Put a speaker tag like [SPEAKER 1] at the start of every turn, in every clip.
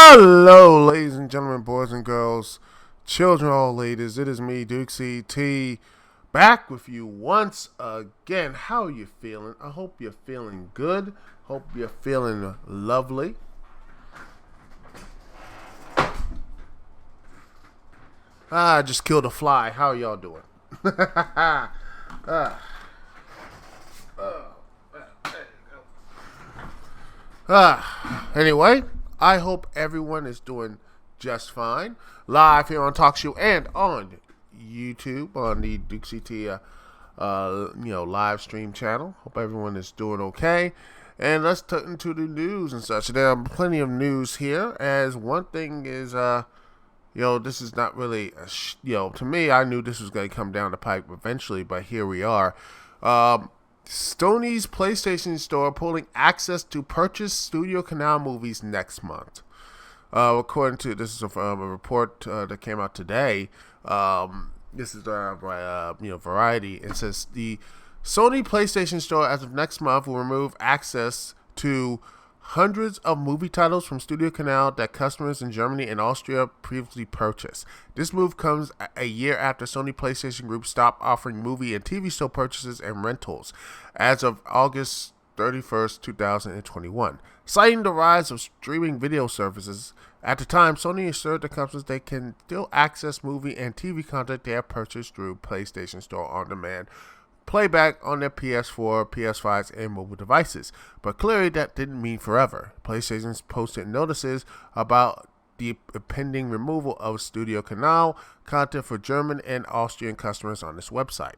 [SPEAKER 1] Hello, ladies and gentlemen, boys and girls, children, all ladies. It is me, Dukect, back with you once again. How are you feeling? I hope you're feeling good. Hope you're feeling lovely. I just killed a fly. How are y'all doing? Anyway, I hope everyone is doing just fine. Live here on TalkShoe and on YouTube on the Dukect live stream channel. Hope everyone is doing okay. And let's turn into the news and such. There are plenty of news here. As one thing is, this is not really, to me, I knew this was going to come down the pipe eventually, but here we are. Sony's PlayStation Store pulling access to purchase Studiocanal movies next month. According to this is a report that came out today. This is Variety. It says the Sony PlayStation Store as of next month will remove access to hundreds of movie titles from Studiocanal that customers in Germany and Austria previously purchased. This move comes a year after Sony PlayStation Group stopped offering movie and TV show purchases and rentals as of August 31st, 2021. Citing the rise of streaming video services, at the time, Sony assured the customers they can still access movie and TV content they have purchased through PlayStation Store On Demand playback on their PS4, PS5s, and mobile devices. But clearly that didn't mean forever. PlayStation's posted notices about the impending removal of Studiocanal content for German and Austrian customers on this website.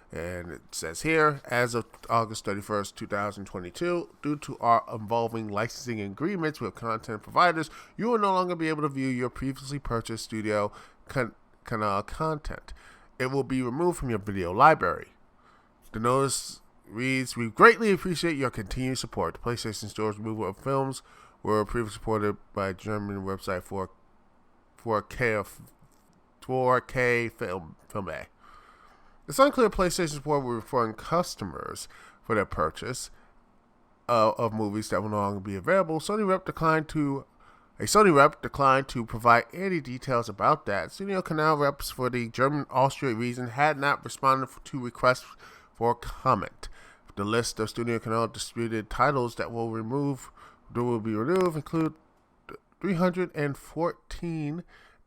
[SPEAKER 1] And it says here, as of August 31st, 2022, due to our involving licensing agreements with content providers, you will no longer be able to view your previously purchased Studiocanal content. It will be removed from your video library. The notice reads, "We greatly appreciate your continued support. The PlayStation Store's removal of films were previously supported by a German website for 4K Film A. It's unclear PlayStation Support will referring customers for their purchase of movies that will no longer be available. A Sony rep declined to provide any details about that. Studiocanal reps for the German-Austria region had not responded to requests for comment. The list of Studiocanal distributed titles that will be removed include 314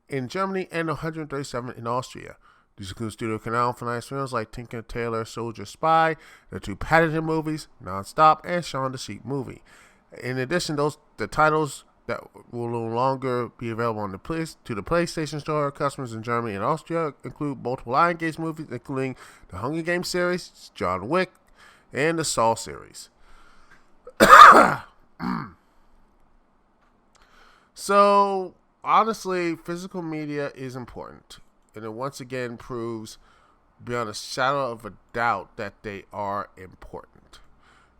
[SPEAKER 1] in Germany and 137 in Austria. These include Studiocanal financed films like Tinker Tailor Soldier Spy, the two Paddington movies, Non-Stop, and Shaun the Sheep movie. In addition, the titles that will no longer be available to the PlayStation Store customers in Germany and Austria include multiple Lion Games movies, including the Hunger Games series, John Wick, and the Saw series. So, honestly, physical media is important. And it once again proves beyond a shadow of a doubt that they are important.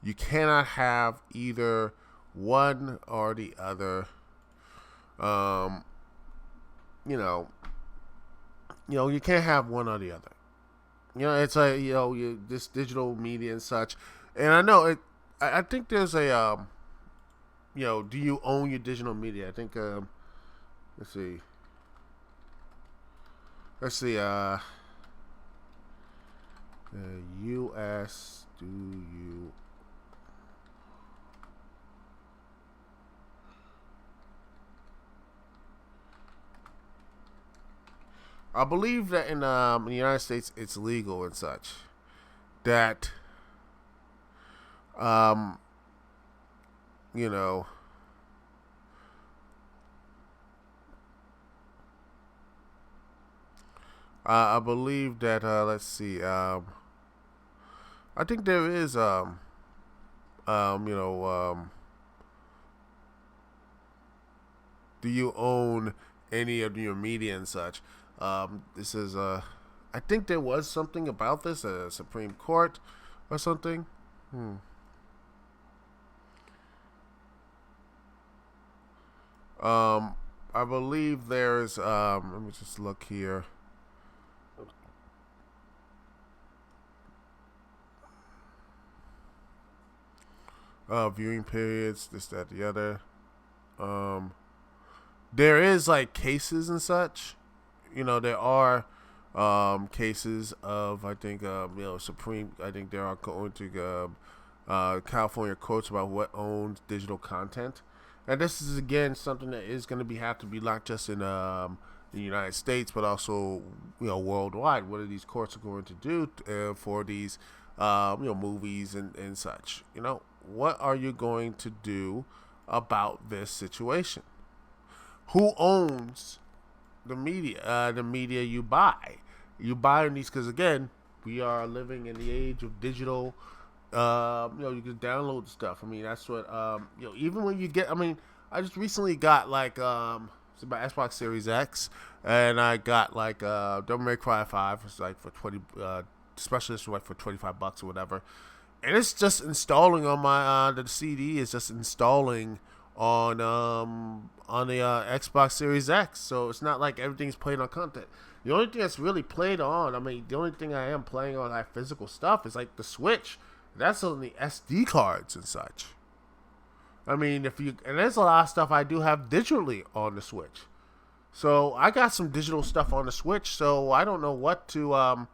[SPEAKER 1] You cannot have either one or the other. You can't have one or the other. It's like this digital media and such. And I know it. I think there's a do you own your digital media? I think let's see. U.S. Do you? I believe that in the United States it's legal and such. That I believe that let's see. I think there is do you own any of your media and such? This is I think there was something about this, Supreme Court or something. I believe there's let me just look here. Viewing periods, this, that, the other. there is like cases and such. There are cases of, I think, Supreme. I think there are going to California courts about what owns digital content, and this is again something that is going to have to be not just in the United States, but also worldwide. What are these courts are going to do for these movies and such? What are you going to do about this situation? Who owns the media? The media you buy. You buy these because, again, we are living in the age of digital. You can download stuff. I mean, that's what even when you get. I mean, I just recently got like my Xbox Series X, and I got like Devil May Cry 5. It's like for 20, specialist like for $25 or whatever, and it's just installing on my the CD is just installing on the Xbox Series X. So it's not like everything's played on content. The only thing that's really played on, the only thing I am playing on like physical stuff is like the Switch. That's on the SD cards and such. I mean, and there's a lot of stuff I do have digitally on the Switch. So I got some digital stuff on the Switch. So I don't know what to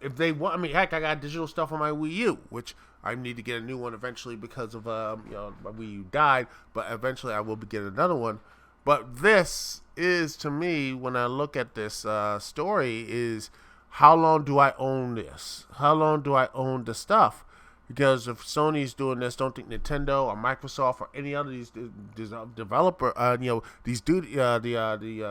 [SPEAKER 1] if they want, heck, I got digital stuff on my Wii U, which I need to get a new one eventually because of my Wii U died. But eventually I will be getting another one. But this is, to me, when I look at this story, is how long do I own this? How long do I own the stuff? Because if Sony's doing this, don't think Nintendo or Microsoft or any other these developer, the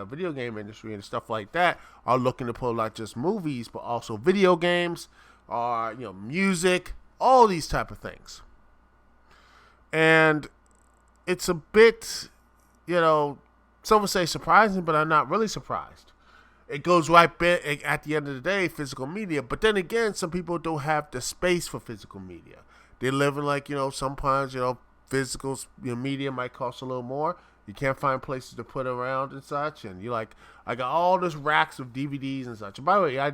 [SPEAKER 1] video game industry and stuff like that are looking to pull not just movies but also video games, or music, all these type of things. And it's a bit, some would say surprising, but I'm not really surprised. It goes right at the end of the day, physical media. But then again, some people don't have the space for physical media. They live in sometimes, physical media might cost a little more. You can't find places to put around and such. And you're like, I got all this racks of DVDs and such. And by the way, I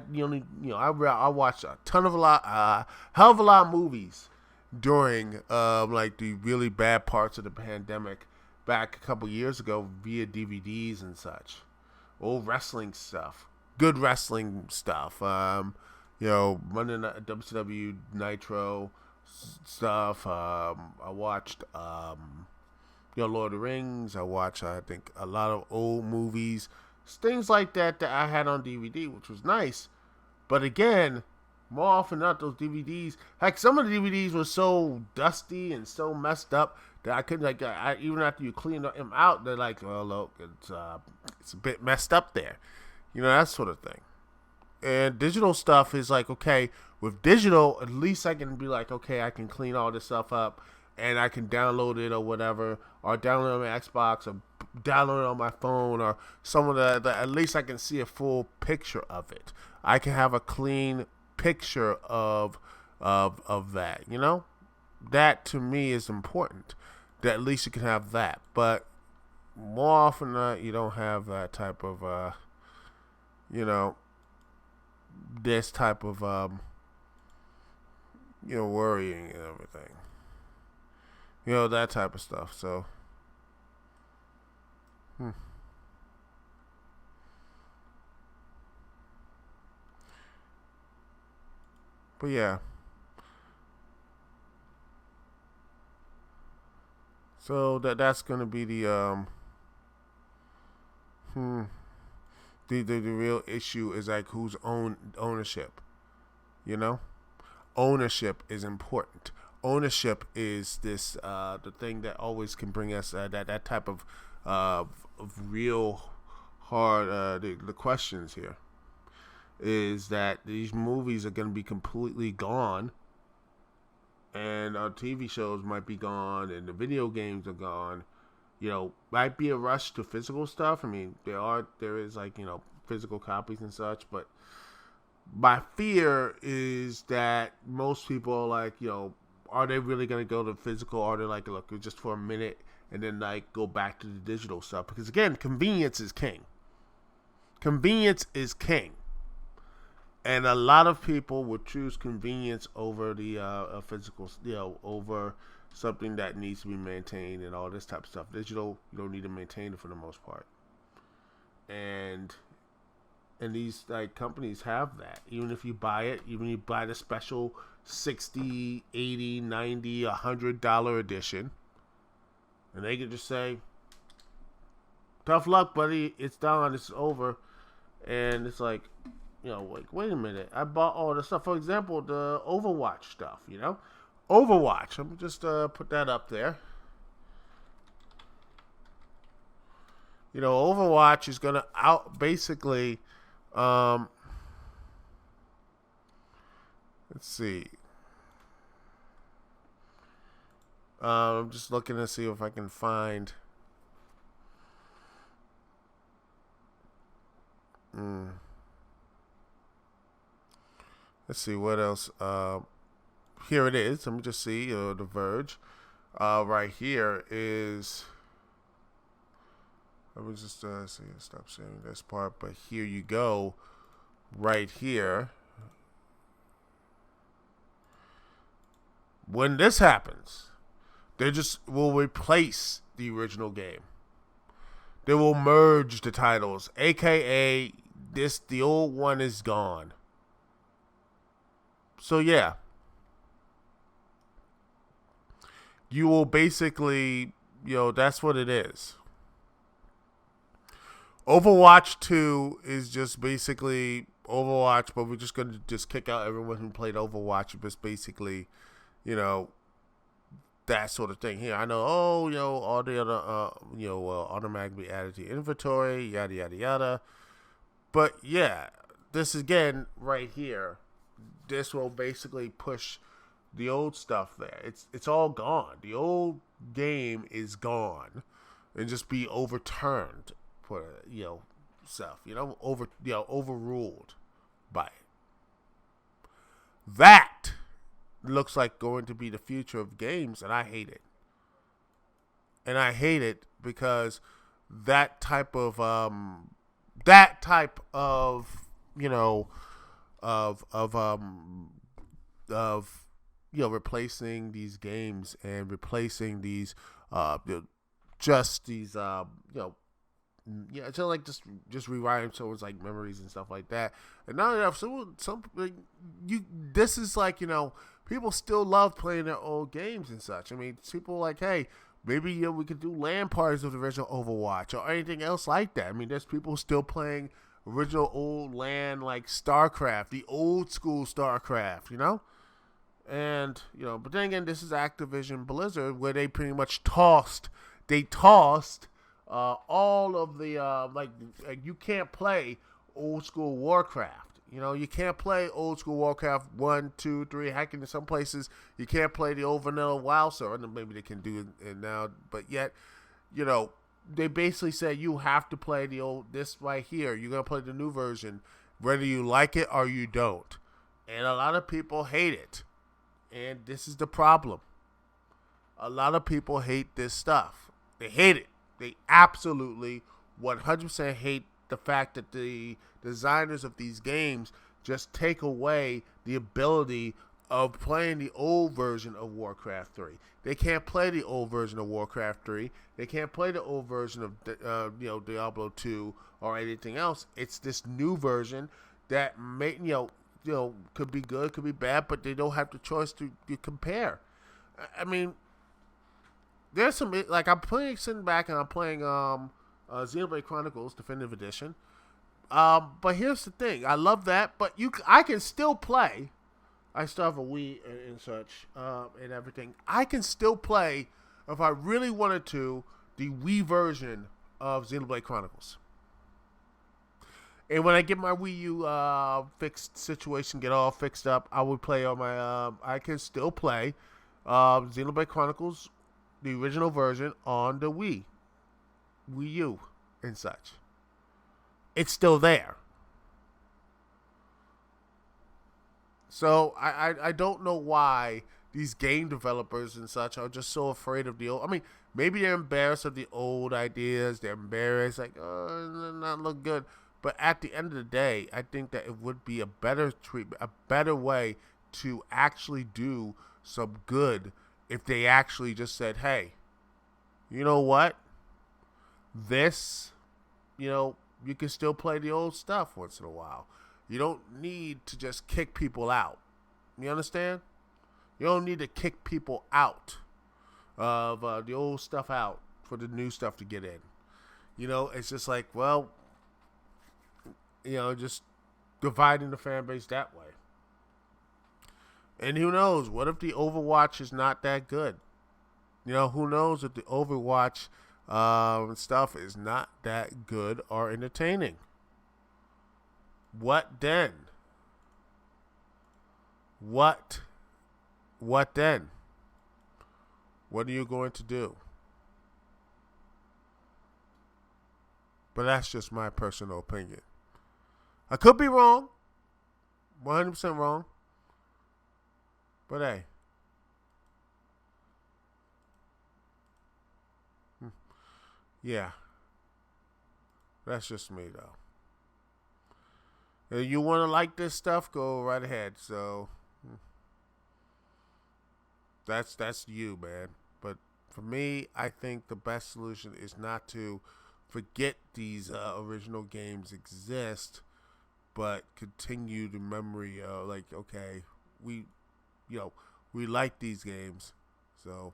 [SPEAKER 1] watched a hell of a lot of movies during the really bad parts of the pandemic back a couple years ago via DVDs and such. Old wrestling stuff, good wrestling stuff. Monday Night WCW Nitro stuff. I watched, Lord of the Rings. I watched, I think, a lot of old movies, things like that I had on DVD, which was nice. But again, more often than not, those DVDs, heck, some of the DVDs were so dusty and so messed up that I couldn't, even after you clean them out, they're like, oh, look, it's a bit messed up there. That sort of thing. And digital stuff is like, okay, with digital, at least I can be like, okay, I can clean all this stuff up and I can download it or whatever, or download it on my Xbox, or download it on my phone, or some of the at least I can see a full picture of it. I can have a clean picture of that, That to me is important. That at least you can have that. But more often than not, you don't have that type of this type of worrying and everything. That type of stuff. So But yeah. So that's gonna be the the real issue is like whose ownership. Ownership is important. Ownership is this the thing that always can bring us that type of real hard the questions here is that these movies are going to be completely gone, and our TV shows might be gone, and the video games are gone. Might be a rush to physical stuff. I mean, there is physical copies and such, but my fear is that most people are like, are they really going to go to physical, or are they like, look, just for a minute and then go back to the digital stuff? Because again, convenience is king. Convenience is king. And a lot of people would choose convenience over the physical, over something that needs to be maintained and all this type of stuff. Digital, you don't need to maintain it for the most part. And these like companies have that. Even if you buy it, even you buy the special 60, 80, 90, $100 edition, and they can just say, tough luck, buddy, it's done, it's over. And it's like, like, wait a minute, I bought all the stuff. For example, the Overwatch stuff, Overwatch. Let me just put that up there. Overwatch is gonna basically, let's see. I'm just looking to see if I can find. Let's see what else. Here it is. Let me just see. The Verge. Right here is. Let me just see. Stop saying this part. But here you go. Right here. When this happens, they just will replace the original game. They will merge the titles, aka the old one is gone. So yeah, you will basically, that's what it is. Overwatch 2 is just basically Overwatch, but we're just going to just kick out everyone who played Overwatch. Just basically, that sort of thing. Here, I know, all the other, automatically added to inventory, yada, yada, yada. But yeah, this again, right here, this will basically push the old stuff there. It's all gone. The old game is gone and just be overturned for, stuff, overruled by it. That looks like going to be the future of games, and I hate it. And I hate it because that type of replacing these games and replacing these just these it's like just rewriting someone's like memories and stuff like that. And now you have this is like, people still love playing their old games and such. I mean, people are like, hey, maybe we could do LAN parties of the original Overwatch or anything else like that. I mean, there's people still playing original old LAN like StarCraft, the old school StarCraft, And, but then again, this is Activision Blizzard, where they pretty much tossed all of the, you can't play old school Warcraft. You can't play old school Warcraft 1, 2, 3. Heck, in some places, you can't play the old vanilla WoW server. Maybe they can do it now, but yet, they basically said you have to play this right here. You're going to play the new version, whether you like it or you don't. And a lot of people hate it. And this is the problem. A lot of people hate this stuff. They hate it. They absolutely 100% hate the fact that the designers of these games just take away the ability of playing the old version of Warcraft 3. They can't play the old version of Warcraft 3. They can't play the old version of Diablo 2 or anything else. It's this new version that could be good, could be bad, but they don't have the choice to compare. I mean, there's some, like, sitting back and I'm playing Xenoblade Chronicles Definitive Edition. But here's the thing. I love that, but I can still play. I still have a Wii and such, and everything. I can still play, if I really wanted to, the Wii version of Xenoblade Chronicles. And when I get my Wii U fixed situation, get all fixed up, I would play on my, I can still play Xenoblade Chronicles, the original version, on the Wii U and such. It's still there. So I don't know why these game developers and such are just so afraid of the old. I mean, maybe they're embarrassed of the old ideas. They're embarrassed, like, oh, it not look good. But at the end of the day, I think that it would be a better treatment, a better way to actually do some good if they actually just said, hey, you know what? This, you can still play the old stuff once in a while. You don't need to just kick people out. You understand? You don't need to kick people out of the old stuff out for the new stuff to get in. It's just like, well, just dividing the fan base that way. And who knows? What if the Overwatch is not that good? Who knows if the Overwatch stuff is not that good or entertaining? What then? What then? What are you going to do? But that's just my personal opinion. I could be wrong. 100% wrong. But hey. Yeah. That's just me, though. If you want to like this stuff, go right ahead. So, that's you, man. But for me, I think the best solution is not to forget these original games exist, but continue the memory of, like, okay, we like these games, so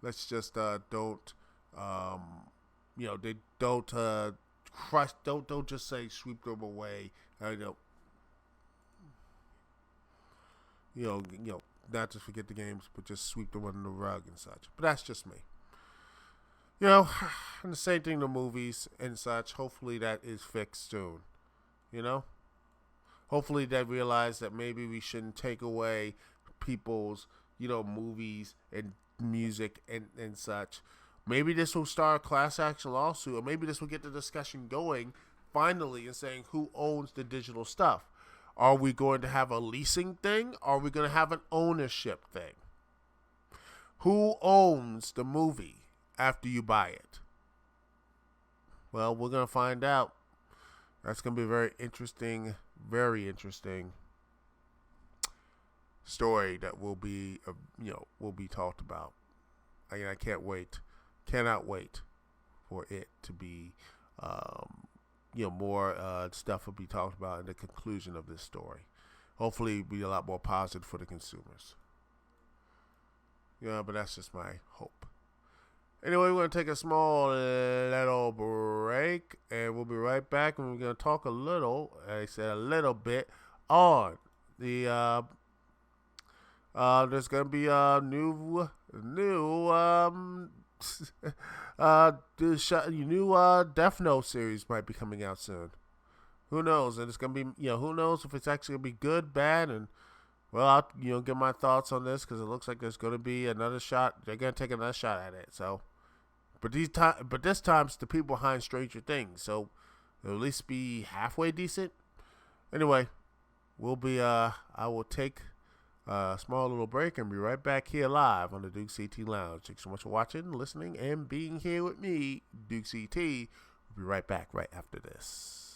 [SPEAKER 1] let's just don't they don't crush, don't just say sweep them away, not just forget the games, but just sweep them under the rug and such. But that's just me. And the same thing to movies and such. Hopefully that is fixed soon. Hopefully they realize that maybe we shouldn't take away people's, movies and music and such. Maybe this will start a class action lawsuit, or maybe this will get the discussion going finally and saying who owns the digital stuff. Are we going to have a leasing thing? Or are we going to have an ownership thing? Who owns the movie after you buy it? Well, we're going to find out. That's going to be a very interesting story that will be talked about. I cannot wait for it to be, more stuff will be talked about in the conclusion of this story. Hopefully it'll be a lot more positive for the consumers. But that's just my hope. Anyway, we're going to take a small little break, and we'll be right back, and we're going to talk a little bit on the, there's going to be a new Death Note series might be coming out soon. Who knows? And it's going to be, who knows if it's actually going to be good, bad, and, well, I'll, get my thoughts on this, because it looks like there's going to be another shot. They're going to take another shot at it, so. But this time it's the people behind Stranger Things, so it'll at least be halfway decent. Anyway, I will take a small little break and be right back here live on the Dukect Lounge. Thanks so much for watching, listening, and being here with me, Dukect. We'll be right back right after this.